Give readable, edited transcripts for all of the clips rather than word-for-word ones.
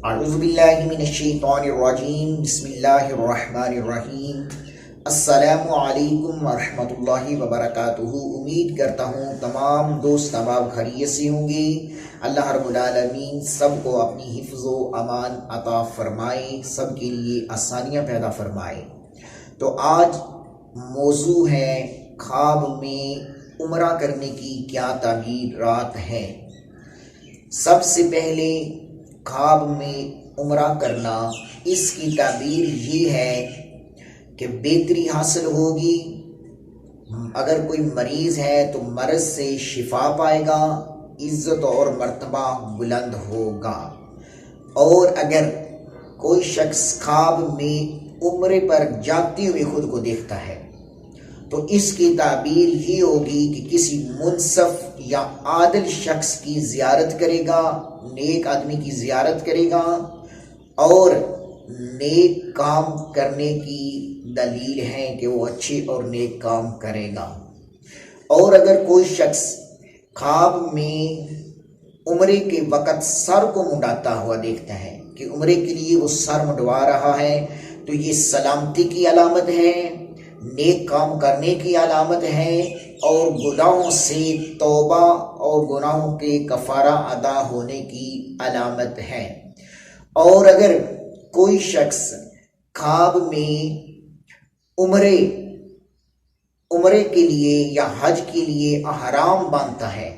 اعوذ باللہ من الشیطان الرجیم بسم اللہ الرحمن الرحیم السلام علیکم ورحمۃ اللہ وبرکاتہ۔ امید کرتا ہوں تمام دوست احباب خیریت سے ہوں گے۔ اللہ رب العالمین سب کو اپنی حفظ و امان عطا فرمائے، سب کے لیے آسانیاں پیدا فرمائے۔ تو آج موضوع ہے خواب میں عمرہ کرنے کی کیا تعبیرات ہیں۔ سب سے پہلے خواب میں عمرہ کرنا، اس کی تعبیر یہ ہے کہ بہتری حاصل ہوگی۔ اگر کوئی مریض ہے تو مرض سے شفا پائے گا، عزت اور مرتبہ بلند ہوگا۔ اور اگر کوئی شخص خواب میں عمرے پر جاتے ہوئے خود کو دیکھتا ہے تو اس کی تعبیر یہ ہوگی کہ کسی منصف یا عادل شخص کی زیارت کرے گا، نیک آدمی کی زیارت کرے گا اور نیک کام کرنے کی دلیل ہے کہ وہ اچھے اور نیک کام کرے گا۔ اور اگر کوئی شخص خواب میں عمرے کے وقت سر کو منڈاتا ہوا دیکھتا ہے کہ عمرے کے لیے وہ سر منڈوا رہا ہے تو یہ سلامتی کی علامت ہے، نیک کام کرنے کی علامت ہے اور گناہوں سے توبہ اور گناہوں کے کفارہ ادا ہونے کی علامت ہے۔ اور اگر کوئی شخص خواب میں عمرے کے لیے یا حج کے لیے احرام باندھتا ہے،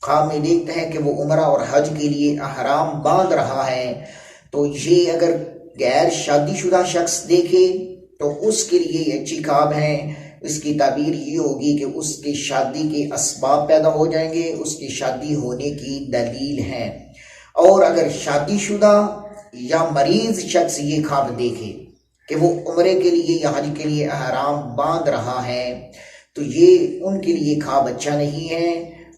خواب میں دیکھتا ہے کہ وہ عمرہ اور حج کے لیے احرام باندھ رہا ہے، تو یہ اگر غیر شادی شدہ شخص دیکھے تو اس کے لیے یہ اچھی خواب ہے۔ اس کی تعبیر یہ ہوگی کہ اس کی شادی کے اسباب پیدا ہو جائیں گے، اس کی شادی ہونے کی دلیل ہے۔ اور اگر شادی شدہ یا مریض شخص یہ خواب دیکھے کہ وہ عمرے کے لیے یا حج کے لیے احرام باندھ رہا ہے تو یہ ان کے لیے خواب اچھا نہیں ہے۔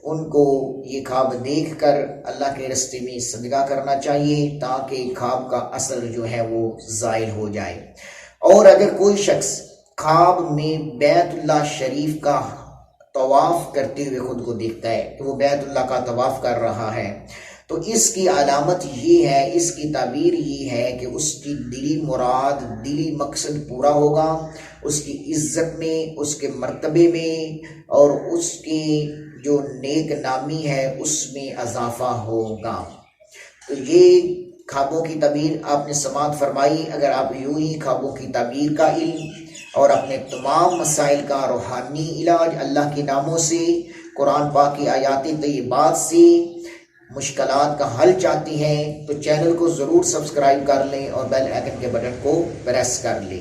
ان کو یہ خواب دیکھ کر اللہ کے راستے میں صدقہ کرنا چاہیے تاکہ خواب کا اثر جو ہے وہ زائل ہو جائے۔ اور اگر کوئی شخص خواب میں بیت اللہ شریف کا طواف کرتے ہوئے خود کو دیکھتا ہے کہ وہ بیت اللہ کا طواف کر رہا ہے تو اس کی علامت یہ ہے، اس کی تعبیر یہ ہے کہ اس کی دلی مراد، دلی مقصد پورا ہوگا، اس کی عزت میں، اس کے مرتبے میں اور اس کی جو نیک نامی ہے اس میں اضافہ ہوگا۔ تو یہ خوابوں کی تعبیر آپ نے سماعت فرمائی۔ اگر آپ یوں ہی خوابوں کی تعبیر کا علم اور اپنے تمام مسائل کا روحانی علاج اللہ کے ناموں سے، قرآن پاک کی آیات طیبات سے مشکلات کا حل چاہتی ہیں تو چینل کو ضرور سبسکرائب کر لیں اور بیل آئیکن کے بٹن کو پریس کر لیں۔